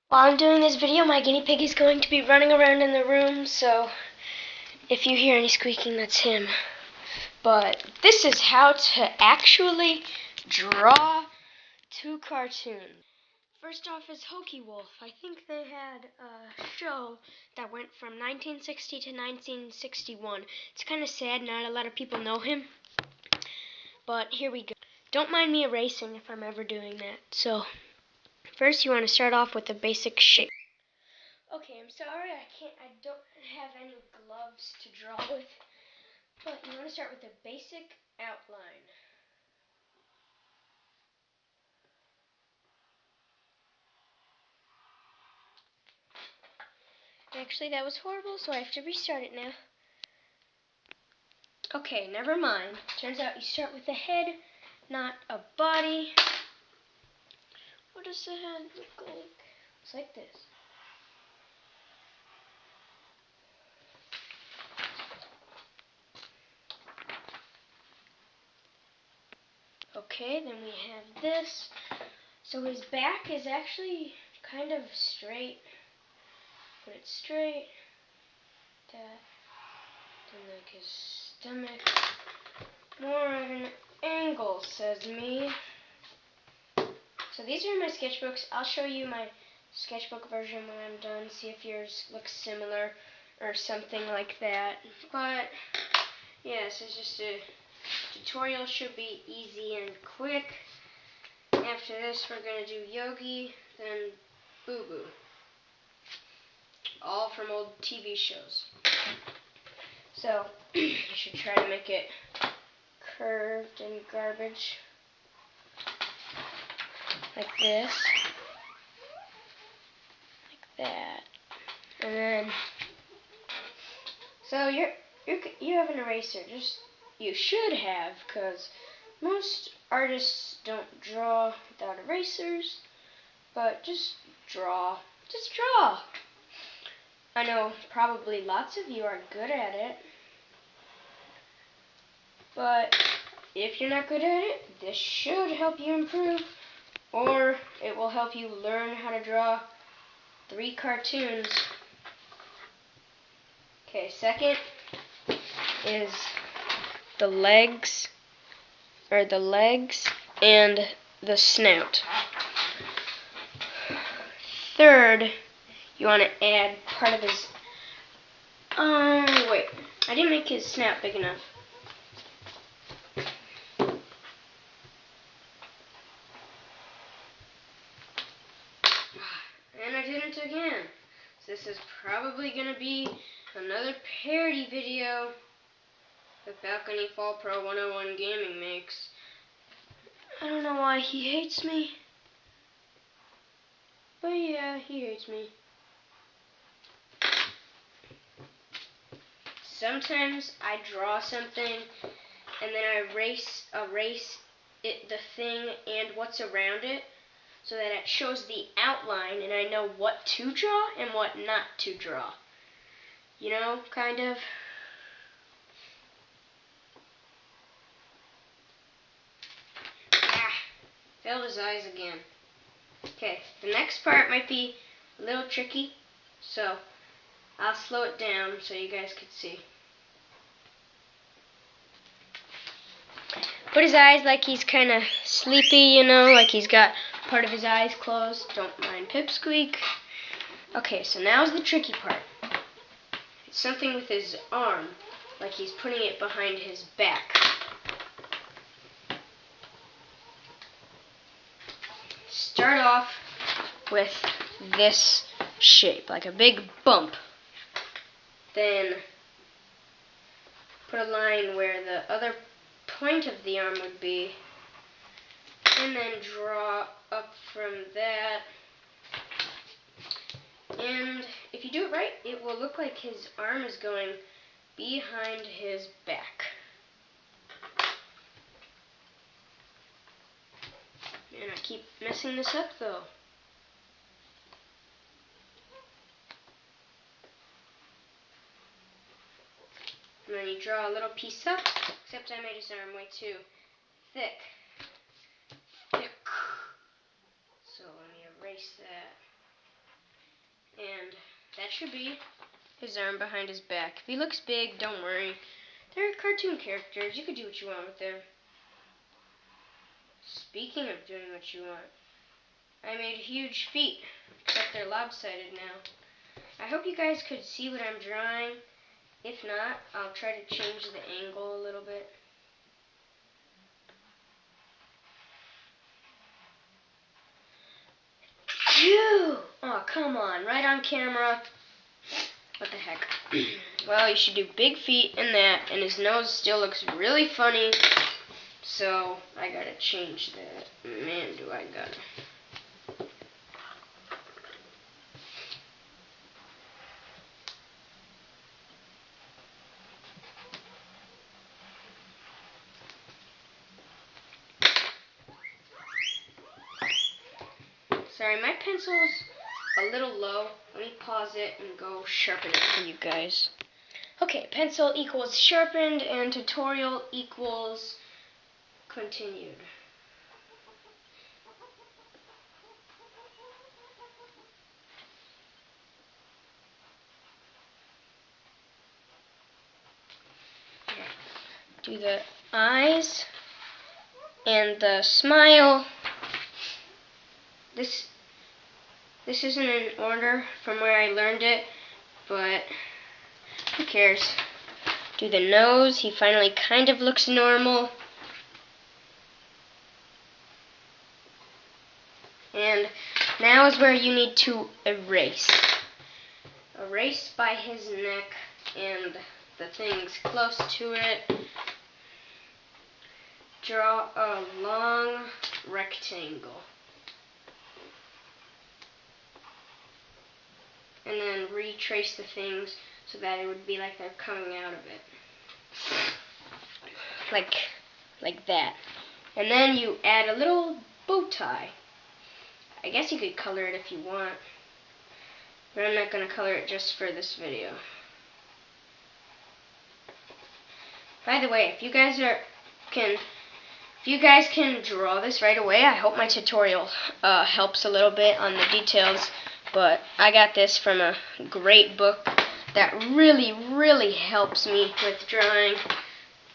While I'm doing this video, my guinea pig is going to be running around in the room, so if you hear any squeaking, that's him. But this is how to actually draw two cartoons. First off is Hokey Wolf. I think they had a show that went from 1960 to 1961. It's kind of sad, not a lot of people know him. But here we go. Don't mind me erasing if I'm ever doing that. So first you want to start off with a basic shape. Okay, I'm sorry, I don't have any gloves to draw with, but you want to start with a basic outline. Actually, that was horrible, so I have to restart it now. Okay, never mind. Turns out you start with a head, not a body. What does the head look like? It's like this. Okay, then we have this. So his back is actually kind of straight. Put it straight. That. Then like his stomach. More of an angle, says me. So these are my sketchbooks. I'll show you my sketchbook version when I'm done. See if yours looks similar or something like that. But yes, it's just a tutorial. Should be easy and quick. After this, we're going to do yogi, then boo-boo. All from old TV shows. So you should try to make it curved and garbage. Like this. Like that. And then, so you have an eraser. You should have, because most artists don't draw without erasers. But just draw. Just draw. I know probably lots of you are good at it. But if you're not good at it, this should help you improve. Or it will help you learn how to draw 3 cartoons. Okay, second is the legs and the snout. Third, you want to add part of his, wait, I didn't make his snout big enough. And I didn't again. So this is probably going to be another parody video that Balcony Fall Pro 101 Gaming makes. I don't know why he hates me. But yeah, he hates me. Sometimes I draw something and then I erase it, the thing and what's around it, so that it shows the outline and I know what to draw and what not to draw. You know, kind of. Ah, failed his eyes again. Okay, the next part might be a little tricky, so I'll slow it down so you guys can see. Put his eyes like he's kind of sleepy, you know, like he's got part of his eyes closed. Don't mind Pipsqueak. Okay, so now's the tricky part. It's something with his arm, like he's putting it behind his back. Start off with this shape, like a big bump. Then put a line where the other point of the arm would be, and then draw up from that. And if you do it right, it will look like his arm is going behind his back. And I keep messing this up though. And then you draw a little piece up, except I made his arm way too thick. So let me erase that. that should be his arm behind his back. If he looks big, don't worry. They're cartoon characters. You can do what you want with them. Speaking of doing what you want, I made huge feet, except they're lopsided now. I hope you guys could see what I'm drawing. If not, I'll try to change the angle a little bit. Phew! Oh, come on, right on camera. What the heck? Well, you should do big feet and that, and his nose still looks really funny. So, I gotta change that. Man, do I gotta. Sorry, my pencil's a little low. Let me pause it and go sharpen it for you guys. Okay, pencil equals sharpened and tutorial equals continued. Do the eyes and the smile. This isn't in order from where I learned it, but who cares? Do the nose. He finally kind of looks normal. And now is where you need to erase. Erase by his neck and the things close to it. Draw a long rectangle. And then retrace the things so that it would be like they're coming out of it. Like that. And then you add a little bow tie. I guess you could color it if you want, but I'm not going to color it just for this video. By the way, if you guys can draw this right away, I hope my tutorial helps a little bit on the details. But I got this from a great book that really, really helps me with drawing.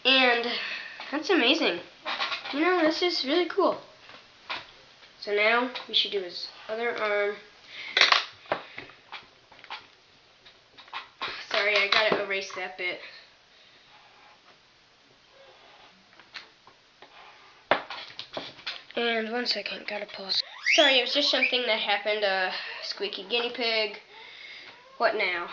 And that's amazing. You know, this is really cool. So now we should do his other arm. Sorry, I gotta erase that bit. And 1 second, gotta pause. Sorry, it was just something that happened. Squeaky guinea pig. What now?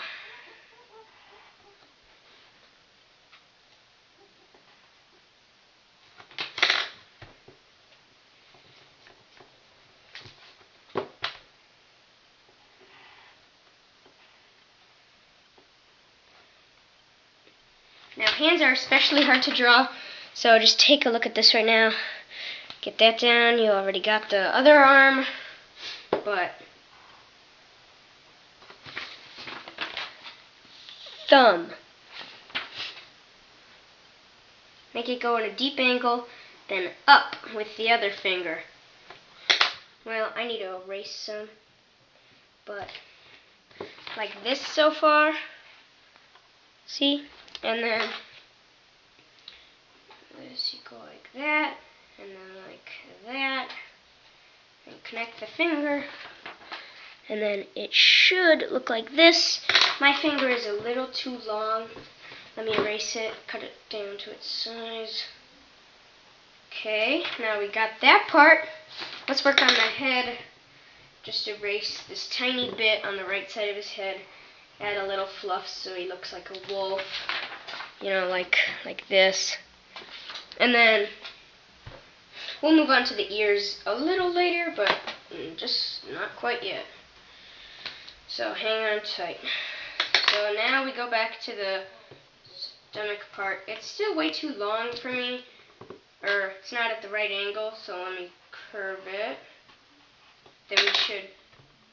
Now, hands are especially hard to draw, so just take a look at this right now. Get that down. You already got the other arm, but thumb. Make it go in a deep angle, then up with the other finger. Well, I need to erase some, but like this so far. See? And then this, you go like that, and then like that, and connect the finger, and then it should look like this. My finger is a little too long. Let me erase it, cut it down to its size. Okay, now we got that part. Let's work on the head. Just erase this tiny bit on the right side of his head. Add a little fluff so he looks like a wolf. You know, like this. And then we'll move on to the ears a little later, but just not quite yet. So hang on tight. So now we go back to the stomach part. It's still way too long for me, or it's not at the right angle, so let me curve it. Then we should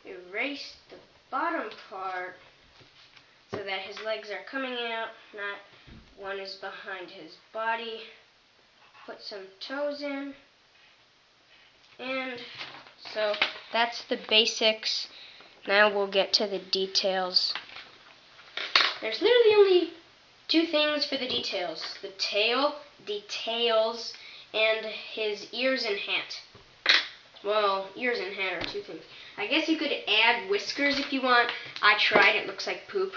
erase the bottom part so that his legs are coming out, not one is behind his body. Put some toes in. And so that's the basics. Now we'll get to the details. There's literally only two things for the details. The tail, details, and his ears and hat. Well, ears and hat are two things. I guess you could add whiskers if you want. I tried, it looks like poop.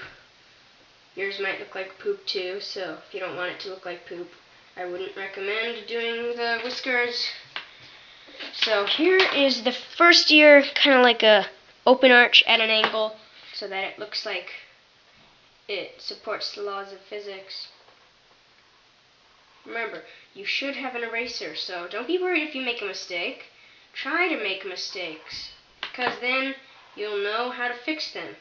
Yours might look like poop too, so if you don't want it to look like poop, I wouldn't recommend doing the whiskers. So here is the first ear, kind of like a open arch at an angle, so that it looks like it supports the laws of physics. Remember, you should have an eraser, so don't be worried if you make a mistake. Try to make mistakes, because then you'll know how to fix them.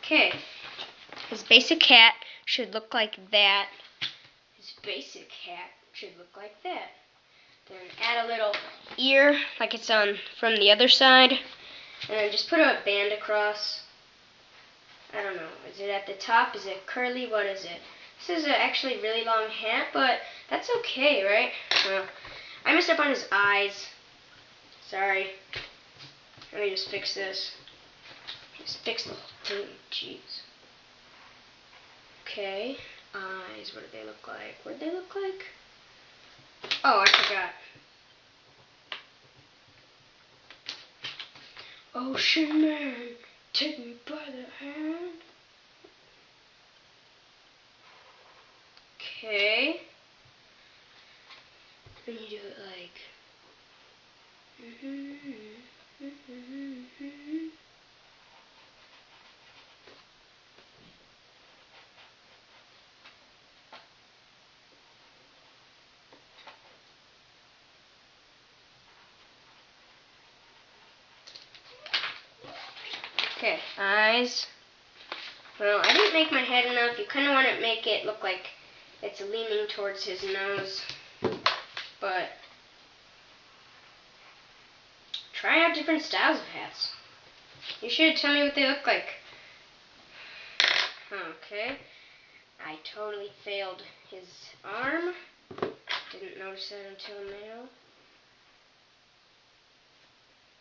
Okay, his basic hat should look like that. His basic hat should look like that. Then add a little ear, like it's on from the other side, and then just put a band across. I don't know, is it at the top? Is it curly? What is it? This is actually a really long hat, but that's okay, right? Well, I messed up on his eyes. Sorry. Let me just fix this. Just fix the whole thing. Jeez. Okay. Eyes. What did they look like? What did they look like? Oh, I forgot. Ocean man, take me by the hand. Okay. And you do it like. Okay, eyes. Well, I didn't make my head enough. You kind of want to make it look like it's leaning towards his nose. But try out different styles of hats. You should tell me what they look like. Okay. I totally failed his arm. Didn't notice that until now.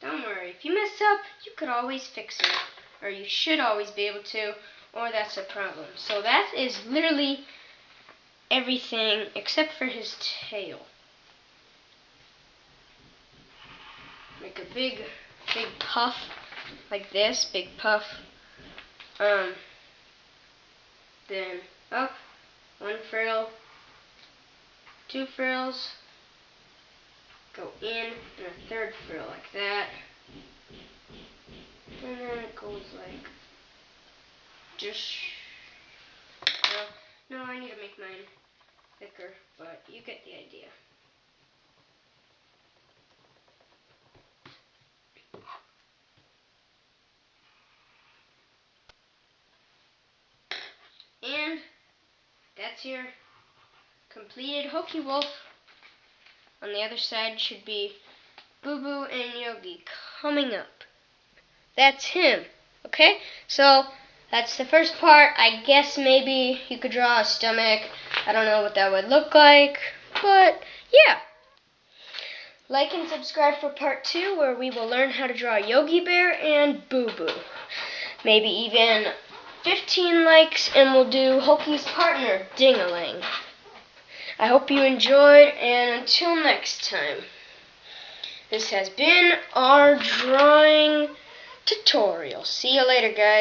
Don't worry, if you mess up, you could always fix it. Or you should always be able to, or that's a problem. So that is literally everything except for his tail. Make a big puff like this, big puff. Then up, one frill, two frills, go in, and a third frill like that. And then it goes like just. No, I need to make mine thicker, but you get the idea. And that's your completed Hokey Wolf. On the other side should be Boo Boo and Yogi coming up. That's him. Okay? So that's the first part. I guess maybe you could draw a stomach. I don't know what that would look like. But yeah. Like and subscribe for part 2, where we will learn how to draw Yogi Bear and Boo Boo. Maybe even 15 likes and we'll do Hokey's partner, Ding-a-ling. I hope you enjoyed, and until next time, this has been our drawing tutorial. See you later, guys.